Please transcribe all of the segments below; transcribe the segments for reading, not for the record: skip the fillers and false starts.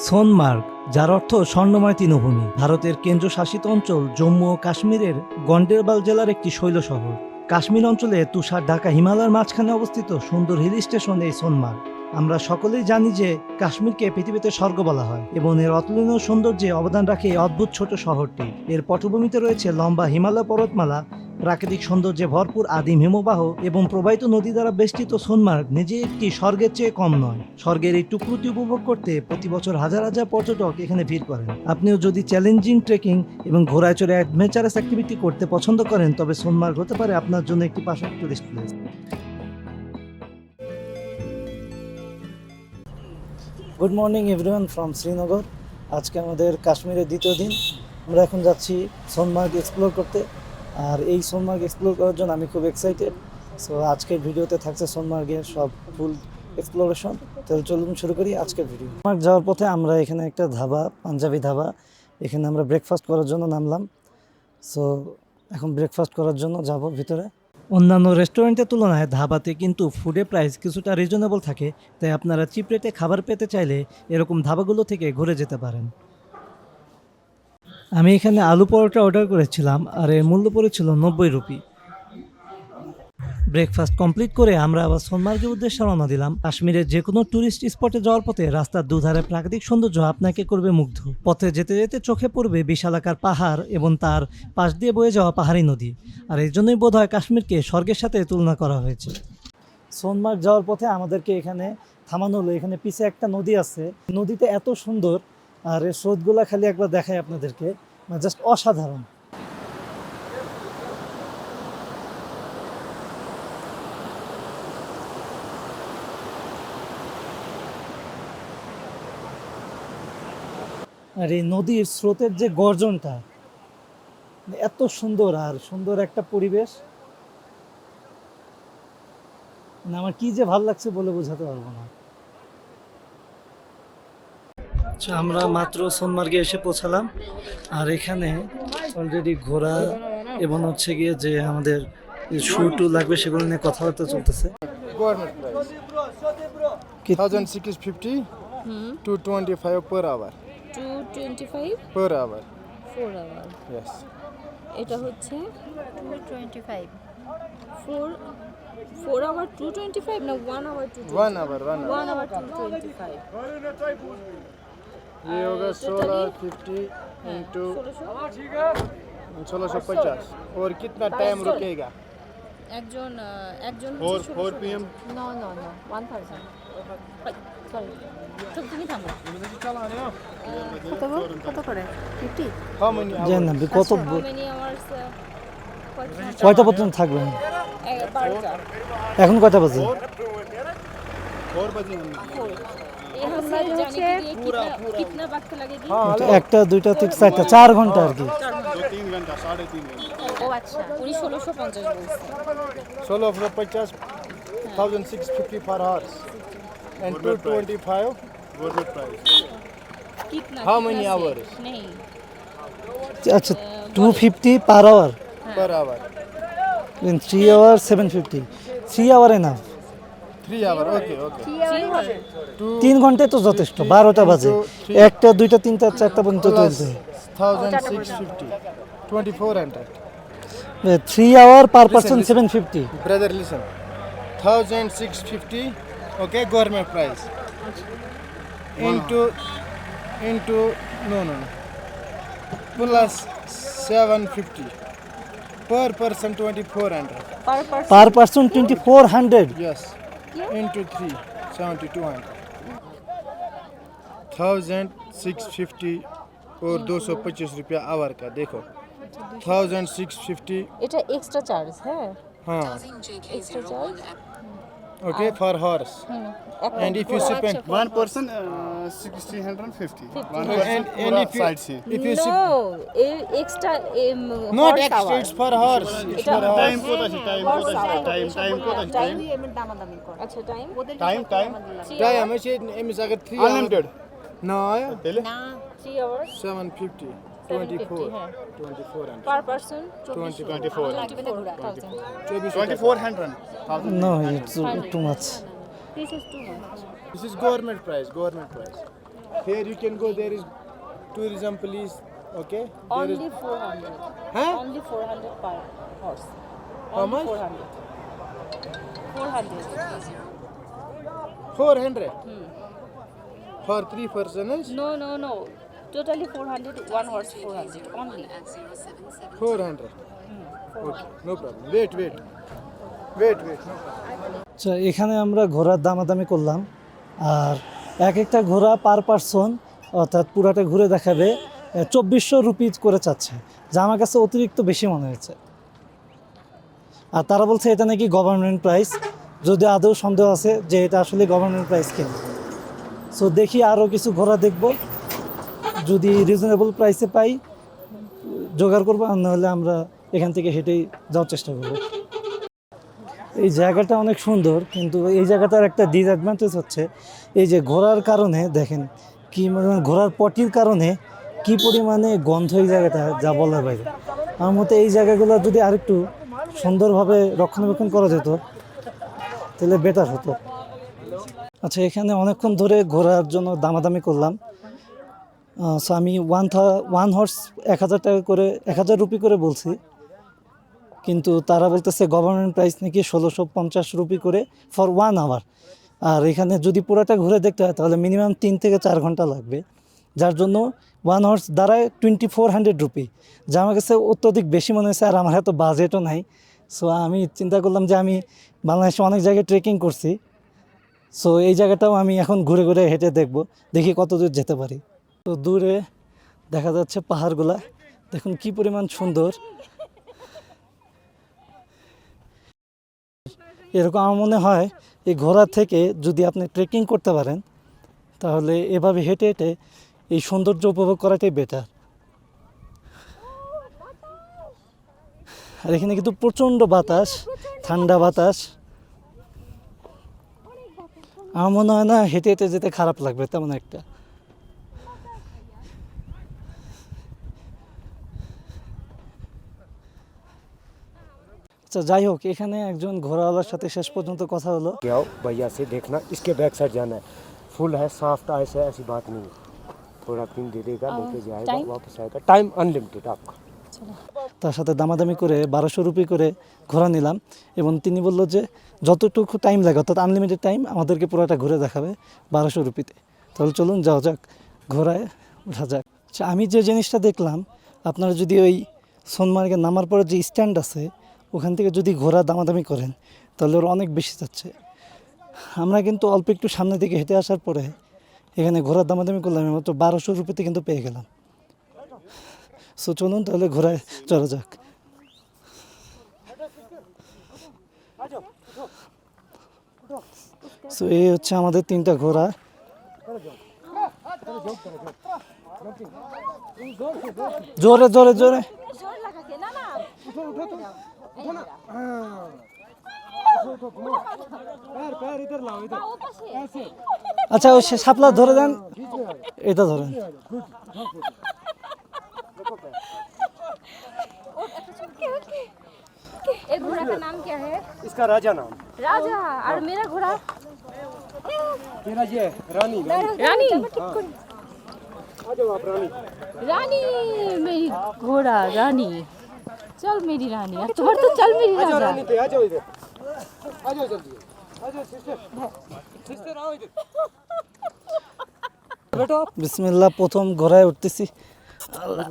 সোনমার্গ, যার অর্থ স্বর্ণময় তৃণভূমি, ভারতের কেন্দ্রশাসিত অঞ্চল জম্মু ও কাশ্মীরের গন্ডেরবাল জেলার একটি শৈল শহর। কাশ্মীর অঞ্চলে তুষার ঢাকা হিমালয়ের মাঝখানে অবস্থিত সুন্দর হিল স্টেশন এই সোনমার্গ। আমরা সকলেই জানি যে কাশ্মীরকে পৃথিবীতে স্বর্গ বলা হয় এবং এর অতুলনীয় সৌন্দর্যে অবদান রাখে এই অদ্ভুত ছোট শহরটি। এর পটভূমিতে রয়েছে লম্বা হিমালয় পর্বতমালা, প্রাকৃতিক সৌন্দর্যে ভরপুর আদিম হিমবাহ এবং প্রবাহিত নদী দ্বারা বেষ্টিত সোনমার্গ নিজে একটি স্বর্গের চেয়ে কম নয়। স্বর্গের এই টুকরোটি উপভোগ করতে প্রতি বছর হাজার হাজার পর্যটক এখানে ভিড় করেন। আপনিও যদি চ্যালেঞ্জিং ট্রেকিং এবং ঘোড়ায় চড়ে অ্যাডভেঞ্চারাস অ্যাক্টিভিটি করতে পছন্দ করেন, তবে সোনমার্গ হতে পারে আপনার জন্য একটি perfect tourist place. Good morning everyone from Srinagar. আজকে আমাদের কাশ্মীরের দ্বিতীয় দিন। আমরা এখন যাচ্ছি সোনমার্গ এক্সপ্লোর করতে, আর এই সোনমার্গ এক্সপ্লোর করার জন্য আমি খুব এক্সাইটেড। সো আজকের ভিডিওতে থাকছে সোনমার্গের সব ফুল এক্সপ্লোরেশন। তাহলে চলুন শুরু করি আজকের ভিডিও। সোনমার্গ যাওয়ার পথে আমরা এখানে একটা ধাবা, পাঞ্জাবি ধাবা, এখানে আমরা ব্রেকফাস্ট করার জন্য নামলাম। সো এখন ব্রেকফাস্ট করার জন্য যাব ভিতরে। অন্যান্য রেস্টুরেন্টের তুলনায় ধাবাতে কিন্তু ফুডের প্রাইস কিছুটা রিজনেবল থাকে, তাই আপনারা চিপ রেটে খাবার পেতে চাইলে এরকম ধাবাগুলো থেকে ঘুরে যেতে পারেন। আমি এখানে আলু পরোটা অর্ডার করেছিলাম, আর এর মূল্য পড়েছিল 90 রুপি। ব্রেকফাস্ট কমপ্লিট করে আমরা আবার সোনমার্গের উদ্দেশ্যে রওনা দিলাম। কাশ্মীরের যে কোনো ট্যুরিস্ট স্পটে যাওয়ার পথে রাস্তার দুধারে প্রাকৃতিক সৌন্দর্য আপনাকে করবে মুগ্ধ। পথে যেতে যেতে চোখে পড়বে বিশালাকার পাহাড় এবং তার পাশ দিয়ে বয়ে যাওয়া পাহাড়ি নদী, আর এই জন্যই বোধ হয় কাশ্মীরকে স্বর্গের সাথে তুলনা করা হয়েছে। সোনমার্গ যাওয়ার পথে আমাদেরকে এখানে থামানো হলো। এখানে পিছে একটা নদী আছে, নদীতে এত সুন্দর, আর এর স্রোতগুলা খালি একবার দেখাই আপনাদেরকে, জাস্ট অসাধারণ। আর এই নদীর স্রোতের যে গর্জনটা এত সুন্দর, আর সুন্দর একটা পরিবেশ, আমার কি যে ভালো লাগছে বলে বোঝাতে পারবো না। আমরা মাত্র সোনমার্গে এসে পৌঁছালাম, আর এখানে অলরেডি ঘোড়া এবং হচ্ছে গিয়ে যে আমাদের শু টু লাগবে সেগুলো নিয়ে কথাবার্তা চলতেছে। Government price 1650 to 25 per hour. 225 Per hour. 4 hour. Yes. এটা হচ্ছে 225 4 আওয়ার 225 না 1 আওয়ার 225? 1 hour. 1 আওয়ার 225। ये होगा 1650 into 1650. और कितना टाइम रुकेगा? একজন 4 PM. নো 1000। সরি, তুমি থামো। কত করে 50? How many জানেন hours? না কত How many hours? কয়টা পর্যন্ত থাকবেন? 12টা। এখন কয়টা বাজে? 4 बजे हम ये हम जाने के लिए कितना वक्त लगेगी? একটা, দুইটা, তিনটা, চারটা, 4 ঘন্টা আর কি। 3 घंटा 3.5 घंटा. ও আচ্ছা, উনি 1650 বলছেন। 1650 1650 per hours. And 225 government price. कितना? How many कितना से? hours? नहीं, আচ্ছা, 250 per hour, Per hour. 3 hour 750। 3 hour enough. 3 hour. Okay. 3 ঘন্টায় তো যথেষ্ট। 12টা বাজে, একটা, দুইটা, তিনটা, চারটা পর্যন্ত চলছে। 1650 2400. 3 hour per person 750। Brother, listen. 1650. Okay, government price. Into no. Plus 750. Per person 2400. Per person 2400। Yes. Into 3 7200. 1650 और 225 रुपया आवर का देखो. 1650. এটা এক্সট্রা চার্জ, হ্যাঁ हाँ. Extra charge. Okay, for horse. And if you spend One person 1650. One and if you sightseeing. if you no, extra not extra, it's for horse. It's for horse. Time কোথা আছে? Time কোথা আছে? Time কোথা আছে? Time. আচ্ছা time Time. Time I said agar 3 Unlimited. No, Tele? 3 hours 750. 750, 24. হ্যাঁ 2400. Per person 24. 2400. 2400. No, it's too much. This is too much. This is government price. Here you can go. There is tourism police. Okay. There is Only 400. Huh? Only 400 per horse. How Only much? 400. 400. 400 for 3 persons. No. Totally 400. One horse 400 only. 400. Okay, no problem. Wait. আচ্ছা, এখানে আমরা ঘোড়ার দামাদামি করলাম, আর এক একটা ঘোড়া per person অর্থাৎ পুরাটা ঘুরে দেখাবে 2400 রুপিজ করে চাচ্ছে, যা আমার কাছে অতিরিক্ত বেশি মনে হয়েছে। আর তারা বলছে এটা নাকি গভর্নমেন্ট প্রাইস, যদি আদৌ সন্দেহ আছে যে এটা আসলে গভর্নমেন্ট প্রাইস কিনা। সো দেখি আরও কিছু ঘোড়া দেখব, যদি রিজনেবল প্রাইসে পাই জোগাড় করবো, আর নাহলে আমরা এখান থেকে হেঁটেই যাওয়ার চেষ্টা করবো। এই জায়গাটা অনেক সুন্দর, কিন্তু এই জায়গাটার একটা ডিসঅ্যাডভান্টেজ হচ্ছে এই যে ঘোড়ার কারণে দেখেন কি মানে ঘোড়ার পটির কারণে কি পরিমাণে গন্ধ এই জায়গাটা, যা বলার বাইরে। আমার মতে এই জায়গাগুলো যদি আরেকটু সুন্দরভাবে রক্ষণাবেক্ষণ করা যেত তাহলে বেটার হতো। আচ্ছা, এখানে অনেকক্ষণ ধরে ঘোড়ার জন্য দামাদামি করলাম। সো আমি ওয়ান হর্স 1000 টাকা করে 1000 রুপি করে বলছি, কিন্তু তারা বলতেছে গভর্নমেন্ট প্রাইস নাকি 1650 রুপি করে ফর 1 আওয়ার। আর এখানে যদি পুরোটা ঘুরে দেখতে হয় তাহলে মিনিমাম 3 থেকে 4 ঘন্টা লাগবে, যার জন্য 1 হর্স দাঁড়ায় 2400 রুপি, যা আমার কাছে অত্যধিক বেশি মনে হয়েছে। আর আমার এত বাজেটও নাই, সো আমি চিন্তা করলাম যে আমি বাংলাদেশে অনেক জায়গায় ট্রেকিং করছি, সো এই জায়গাটাও আমি এখন ঘুরে ঘুরে হেঁটে দেখব, দেখি কত দূর যেতে পারি। তো দূরে দেখা যাচ্ছে পাহাড়গুলা, দেখুন কি পরিমাণ সুন্দর। এরকম আমার মনে হয় এই ঘোড়া থেকে যদি আপনি ট্রেকিং করতে পারেন তাহলে এভাবে হেঁটে হেঁটে এই সৌন্দর্য উপভোগ করাটাই বেটার। আর এখানে কিন্তু প্রচণ্ড বাতাস, ঠান্ডা বাতাস। আমার মনে হয় না হেঁটে হেঁটে যেতে খারাপ লাগবে তেমন একটা। আচ্ছা, যাই হোক, এখানে একজন ঘোড়াওয়ালার সাথে শেষ পর্যন্ত কথা হলো। आओ भैया से देखना, इसके बैक साइड जाना है। फुल है, सॉफ्ट आइस है, ऐसी बात नहीं है। थोड़ा पिन दे देगा, लेके जाएगा, टाइम? वापस आएगा। टाइम अनलिमिटेड आपका। তার সাথে দামাদামি করে 1200 রুপি করে ঘোরা নিলাম, এবং তিনি বললো যে যতটুকু টাইম লাগে অর্থাৎ আনলিমিটেড টাইম আমাদেরকে পুরোটা ঘুরে দেখাবে 1200 রুপিতে। তাহলে চলুন যাওয়া যাক, ঘোড়ায় ওঠা যাক। আচ্ছা, আমি যে জিনিসটা দেখলাম, আপনারা যদি ওই সোনমার্গে নামার পরে যে স্ট্যান্ড আছে ওখান থেকে যদি ঘোড়া দামাদামি করেন তাহলে ওরা অনেক বেশি যাচ্ছে। আমরা কিন্তু অল্প একটু সামনে দিকে হেঁটে আসার পরে এখানে ঘোড়ার দামাদামি করলাম, মাত্র 1200 রুপিতে কিন্তু পেয়ে গেলাম। সো চলুন তাহলে ঘোড়ায় চড়া যাক। সো এই হচ্ছে আমাদের 3টা ঘোড়া। জোরে জোরে জোরে। আচ্ছা, ওই সাপলা ধরে দেন, এটা ধরেন। ये घोड़ा का नाम क्या है? इसका राजा नाम। राजा। और मेरा घोड़ा? तेरा ये रानी। रानी। आ जाओ आप रानी। रानी मेरी घोड़ा रानी। चल मेरी रानी, तुम्हारा तो चल मेरी आ जाओ राजा। रानी पे, आ जाओ इधर, आ जाओ जल्दी, आ जाओ सिस्टर, सिस्टर आओ इधर। बैठो आप। বিসমিল্লাহ, প্রথম ঘোড়ায় উঠতেছি।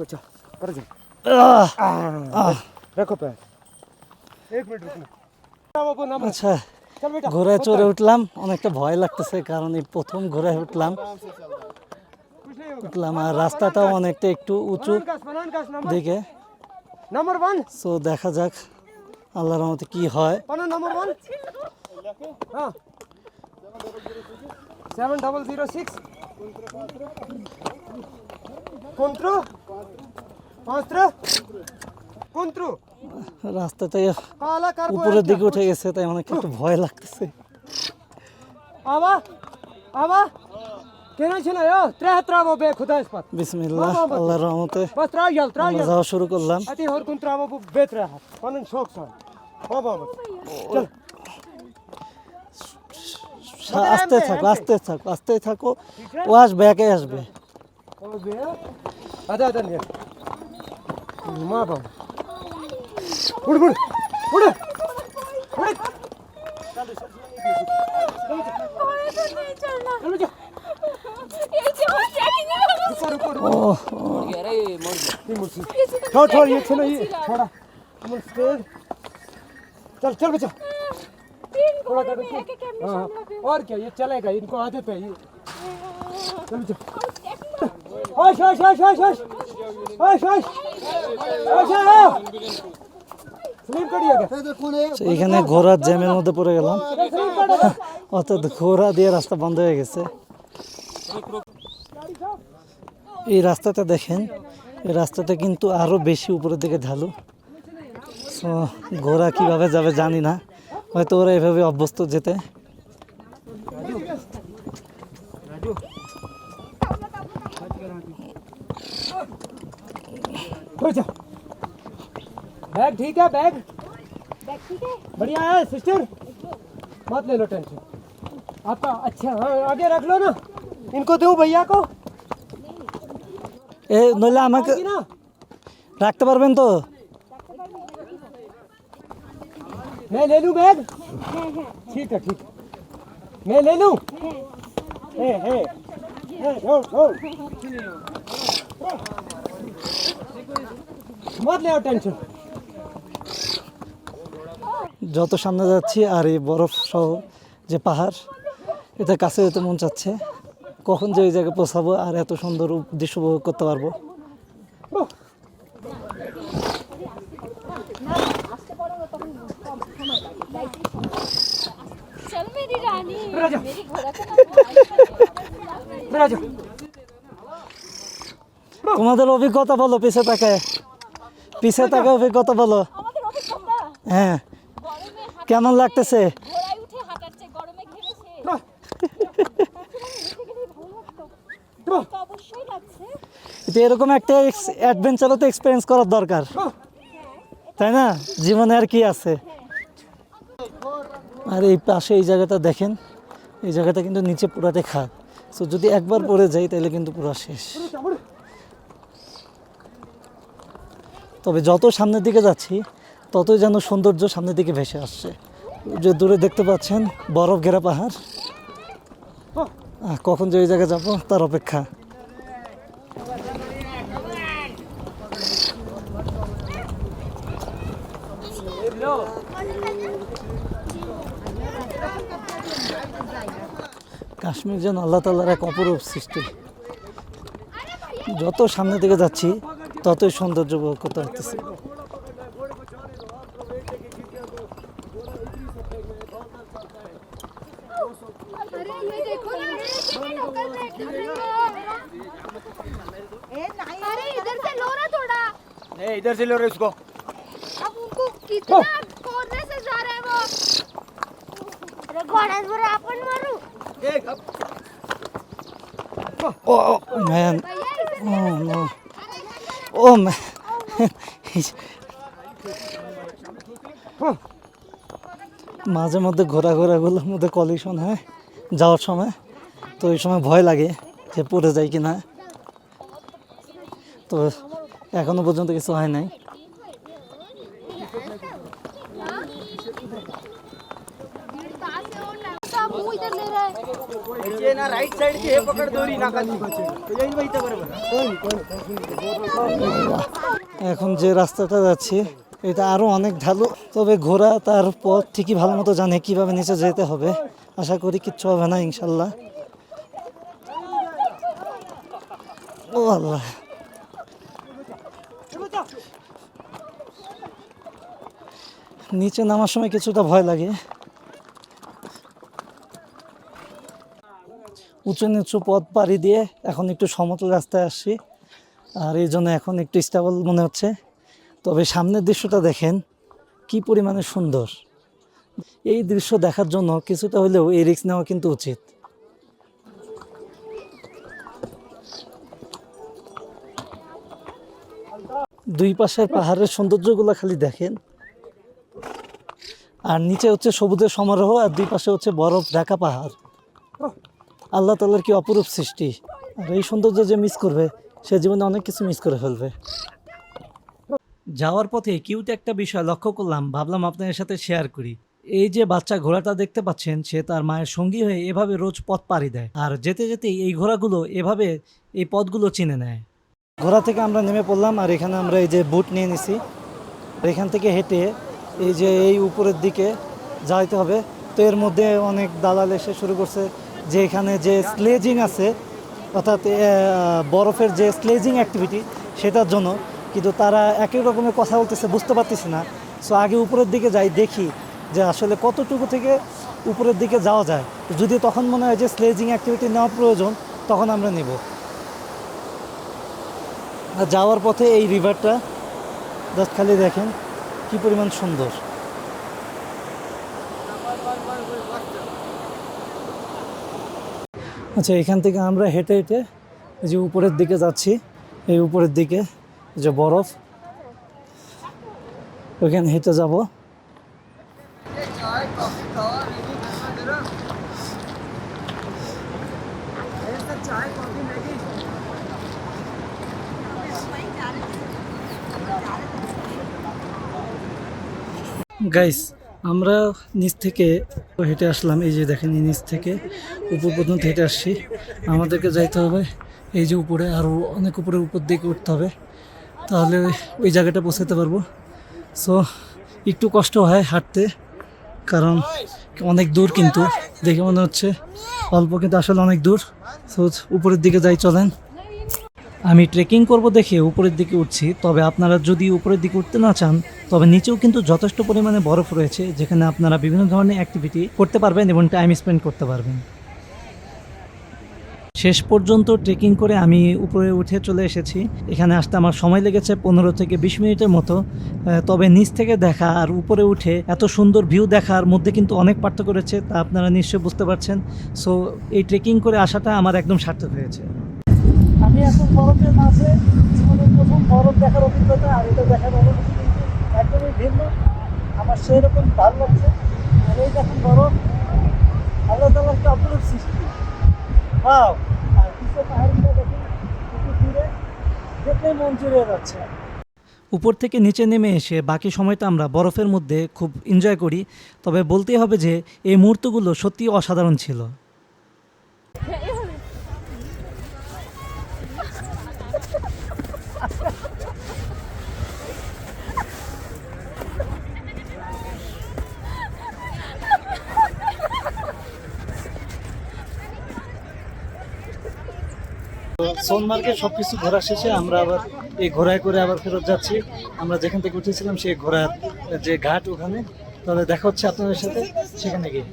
बच्चा कर जाओ। আহ, रखो पैर। एक मिनट रुकना। नाम नाम। আচ্ছা, चल बेटा। ঘোড়ায় চড়ে উঠলাম, অনেকটা ভয় লাগতেছে কারণ এই প্রথম ঘোড়ায় উঠলাম। আর রাস্তাটাও অনেকটা একটু উঁচু बनान का नंबर দিকে। नंबर 1। সো দেখা যাক আল্লাহর রহমতে কি হয়। पना नंबर 1। हाँ 7006 कंट्रो 5 कंट्रो রাস্তাটা काला कर উপরের দিকে উঠে গেছে, তাই অনেক একটু ভয় লাগতেছে। आवा आवा केना छना यो 73 बे खुदा इस पर বিসমিল্লাহ, আল্লাহর রহমতে बस त्रा याल আমরা যাওয়া শুরু করলাম। अति और कंट्रा बे बेत रहा पनन शौक सा बाबा चल আস্তে থাকো, আস্তে থাকো, আস্তে থাকো। ও আসবে, একাই আসবে। आधा आधा नहीं माँ बाप उड़ उड़ उड़ उड़ ও छोड़ छोड़ ये चलो ये छोड़ा चल चल बच्चा थोड़ा कर हाँ और क्या ये चलेगा इनको आदत है ये चल बच्चा ओश ओश ओश ओश ओश ओश ओश ओश स्लिप करिए তো এখানে ঘোড়ার জ্যামের মধ্যে পড়ে গেলাম, অর্থাৎ ঘোড়া দিয়ে রাস্তা বন্ধ হয়ে গেছে। এই রাস্তাটা দেখেন, এই রাস্তাটা কিন্তু আরো বেশি উপরের দিকে ঢালু। সো ঘোড়া কিভাবে যাবে জানি না, হয়তো ওরা এভাবে অভ্যস্ত যেতে। बच्चा बैग ठीक है बैग बढ़िया है सिस्टर मत ले लो टेंशन आपका अच्छा हाँ आगे रख लो ना इनको दूं भैया को এ নইলে আমাকে कि ना রাখতে পারবেন তো? मैं ले लूं बैग ठीक है ठीक मैं ले लूं हे छोड़ छोड़ मत ले टेंशन যত সামনে যাচ্ছি আর এই বরফ সহ যে পাহাড়, এটা কাছে যেতে মন চাচ্ছে। কখন যে ওই জায়গায় পৌঁছাবো আর এত সুন্দর দৃশ্য উপভোগ করতে পারবো। चल मेरी रानी, राजा। मेरी घोड़ा का मेरा जो তোমাদের অভিজ্ঞতা বলো, পিছে তাকায়, পিছে তাকায় অভিজ্ঞতা বলো। আমাদের অভিজ্ঞতা হ্যাঁ, গরমে কেমন লাগতেছে? ঘোড়ায় উঠে হাঁটাচ্ছে, গরমে ঘেমেছে। তো অবশ্যই লাগছে। এটা এরকম একটা অ্যাডভেঞ্চারও তো এক্সপিরিয়েন্স করার দরকার, তাই না? জীবনে আর কি আছে। আর এই পাশে এই জায়গাটা দেখেন, এই জায়গাটা কিন্তু নিচে পুরাটাই খাদ। সো যদি একবার পড়ে যাই তাহলে কিন্তু পুরো শেষ। তবে যত সামনের দিকে যাচ্ছি ততই যেন সৌন্দর্য সামনের দিকে ভেসে আসছে। যে দূরে দেখতে পাচ্ছেন বরফ ঘেরা পাহাড়, কখন যে ওই জায়গায় যাবো তার অপেক্ষা। কাশ্মীর যেন আল্লাহ তাআলার এক অপরূপ সৃষ্টি। যত সামনের দিকে যাচ্ছি ততই সৌন্দর্য উপভোগ করতে পারতেছি। अरे इधर से लो ना थोड़ा। नहीं इधर से लो रे इसको अब उनको कितना कोरने से जा रहे हैं वो। अरे घोड़ा पर अपन मारू Oh man, भैया इसे oh no, oh man. মাঝে মধ্যে ঘোরাঘোরাগুলোর মধ্যে কলিশন হয় যাওয়ার সময়, তো এই সময় ভয় লাগে যে পড়ে যায় কিনা। তো এখনো পর্যন্ত কিছু হয় নাই। सब मुंह इधर ले रहा है। ये ना राइट साइड की है पकड़ दोरी ना खाली बचे तो यही वही तो बराबर এখন যে রাস্তাটা যাচ্ছি এটা আরো অনেক ঢালু, তবে ঘোড়া তার পথ ঠিকই ভালো মতো জানে কিভাবে নিচে যেতে হবে। আশা করি কিচ্ছু হবে না ইনশাল্লাহ। ও আল্লাহ, নিচে নামার সময় কিছুটা ভয় লাগে। উঁচু নিচু পথ পাড়ি দিয়ে এখন একটু সমতল রাস্তায় আসছি, আর এই জন্য এখন একটু স্টেবল মনে হচ্ছে। তবে সামনের দৃশ্যটা দেখেন কি পরিমাণে সুন্দর। এই দৃশ্য দেখার জন্য কিছুটা হলেও এই রিস্ক নেওয়া কিন্তু উচিত। দুই পাশের পাহাড়ের সৌন্দর্যগুলো খালি দেখেন, আর নিচে হচ্ছে সবুজের সমারোহ, আর দুই পাশে হচ্ছে বরফ ঢাকা পাহাড়। আল্লাহ তাআলার কি অপরূপ সৃষ্টি। আর এই সৌন্দর্য যে মিস করবে সে জীবনে অনেক কিছু মিস করে ফেলবে। যাওয়ার পথে কিউট একটা বিষয় লক্ষ্য করলাম, ভাবলাম আপনাদের সাথে শেয়ার করি। এই যে বাচ্চা ঘোড়াটা দেখতে পাচ্ছেন, সে তার মায়ের সঙ্গী হয়ে এভাবে রোজ পথ পাড়ি দেয়, আর যেতে যেতে এই ঘোড়াগুলো এভাবে এই পথগুলো চিনে নেয়। ঘোড়া থেকে আমরা নেমে পড়লাম, আর এখানে আমরা এই যে বুট নিয়ে নিছি। এখান থেকে হেঁটে এই যে এই উপরের দিকে যাইতে হবে। তো এর মধ্যে অনেক দালাল এসে শুরু করছে যে এখানে যে স্লেজিং আছে, অর্থাৎ বরফের যে স্লেজিং অ্যাক্টিভিটি সেটার জন্য, কিন্তু তারা একই রকমের কথা বলতেছে, বুঝতে পারতেছি না। সো আগে উপরের দিকে যাই, দেখি যে আসলে কতটুকু থেকে উপরের দিকে যাওয়া যায়। যদি তখন মনে হয় যে স্লেজিং অ্যাক্টিভিটি নেওয়া প্রয়োজন, তখন আমরা নেব। আর যাওয়ার পথে এই রিভারটা জাস্ট খালি দেখেন কি পরিমাণ সুন্দর। আচ্ছা, এখান থেকে আমরা হেঁটে হেঁটে এই যে উপরের দিকে যাচ্ছি। এই উপরের দিকে যে বরফ, ওইখানে হেঁটে যাব। গাইস, আমরা নিচ থেকে হেঁটে আসলাম। এই যে দেখেন, নিচ থেকে উপর পর্যন্ত হেঁটে আসছি। আমাদেরকে যাইতে হবে এই যে উপরে, আরও অনেক উপরে উপর দিকে উঠতে হবে, তাহলে ওই জায়গাটা পৌঁছাতে পারবো। সো একটু কষ্ট হয় হাঁটতে, কারণ অনেক দূর, কিন্তু দেখে মনে হচ্ছে অল্প, কিন্তু আসলে অনেক দূর। সো উপরের দিকে যাই, চলেন। আমি ট্রেকিং করব দেখে উপরের দিকে উঠছি, তবে আপনারা যদি উপরের দিকে উঠতে না চান, তবে নিচেও কিন্তু যথেষ্ট পরিমাণে বরফ রয়েছে, যেখানে আপনারা বিভিন্ন ধরনের অ্যাক্টিভিটি করতে পারবেন এবং টাইম স্পেন্ড করতে পারবেন। শেষ পর্যন্ত ট্রেকিং করে আমি উপরে উঠে চলে এসেছি। এখানে আসতে আমার সময় লেগেছে 15 থেকে 20 মিনিটের মতো। তবে নিচ থেকে দেখা আর উপরে উঠে এত সুন্দর ভিউ দেখার মধ্যে কিন্তু অনেক পার্থক্য রয়েছে, তা আপনারা নিশ্চয়ই বুঝতে পারছেন। সো এই ট্রেকিং করে আসাটা আমার একদম সার্থক হয়েছে। আমি এখন বরফের মাঝে, জীবনের প্রথম বরফ দেখার অভিজ্ঞতা, আর এটা দেখার অনুভূতি কিন্তু একদমই ভিন্ন। আমার সেই রকম ভালো লাগছে। আর এই দেখুন বরফ, আল্লাহ তাআলার একটা অপরূপ সৃষ্টি। ওয়াও! আর পিছনে পাহাড়গুলো দেখুন, একটু দূরে দেখলেই মন জুড়িয়ে যাচ্ছে। উপর থেকে নিচে নেমে এসে বাকি সময়টা আমরা বরফের মধ্যে খুব এনজয় করি। তবে বলতেই হবে যে এই মুহূর্তগুলো সত্যি অসাধারণ ছিল। সোনমার্গে সবকিছু ঘোরা শেষে আমরা আবার এই ঘোড়ায় করে আবার ফেরত যাচ্ছি। আমরা যেখান থেকে উঠেছিলাম সেই ঘোড়ার যে ঘাট, ওখানে। তাহলে দেখা হচ্ছে আপনাদের সাথে সেখানে গিয়ে।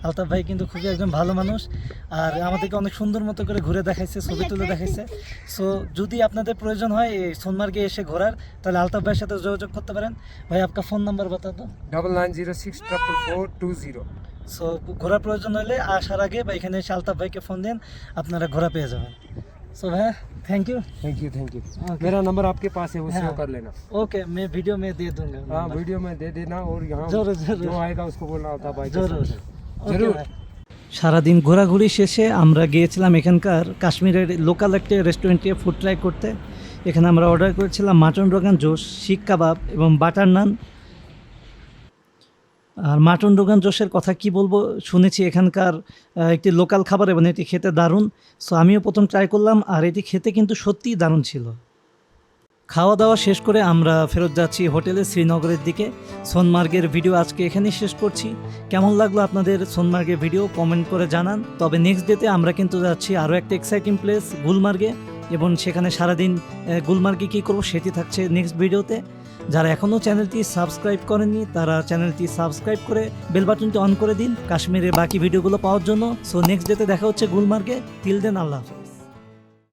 আলতাফ ভাই কিন্তু খুবই একজন ভালো মানুষ, আর আমাদেরকে অনেক সুন্দর মতো করে ঘুরে দেখাইছে, ছবি তুলে দেখাইছে। সো যদি আপনাদের প্রয়োজন হয় এই সোনমার্গে এসে ঘোরার, তাহলে আলতাফ ভাইয়ের সাথে যোগাযোগ করতে পারেন। ভাই, আপনার ফোন নাম্বার বাতা দো। 99064442 সো ঘোরার প্রয়োজন হলে আসার আগে বা এখানে এসে আলতাফ ভাইকে ফোন দেন, আপনারা ঘোরা পেয়ে যাবেন। सो भैया थैंक यू। मेरा नंबर आपके पास है, वो सेव कर लेना। ओके, मैं वीडियो में दे दूंगा। हाँ, वीडियो में दे देना, और यहाँ जरूर जो आएगा उसको बोलना होता भाई। জরুর। সারাদিন ঘোরাঘুরি শেষে আমরা গিয়েছিলাম এখানকার কাশ্মীরের লোকাল একটা রেস্টুরেন্টে ফুড ট্রাই করতে। এখানে আমরা অর্ডার করেছিলাম মাটন রোগান জোশ, শিক কাবাব এবং বাটার নান। আর মাটন রোগান জোশের কথা কি বলবো, শুনেছি এখানকার একটি লোকাল খাবার এবং এটি খেতে দারুণ। সো আমিও প্রথম ট্রাই করলাম, আর এটি খেতে কিন্তু সত্যিই দারুণ ছিল। খাওয়া দাওয়া শেষ করে আমরা ফেরত যাচ্ছি হোটেলে শ্রীনগরের দিকে। সোনমার্গের ভিডিও আজকে এখানেই শেষ করছি। কেমন লাগলো আপনাদের সোনমার্গের ভিডিও কমেন্ট করে জানান। তবে নেক্সট ডেতে আমরা কিন্তু যাচ্ছি আরও একটা এক্সাইটিং প্লেস গুলমার্গে, এবং সেখানে সারাদিন গুলমার্গে কী করবো সেটি থাকছে নেক্সট ভিডিওতে। যারা এখনও চ্যানেলটি সাবস্ক্রাইব করেননি তারা চ্যানেলটি সাবস্ক্রাইব করে বেল বাটনটি অন করে দিন কাশ্মীরের বাকি ভিডিওগুলো পাওয়ার জন্য। সো নেক্সট ডেতে দেখা হচ্ছে গুলমার্গে। টিল দেন, আল্লাহ হাফেজ।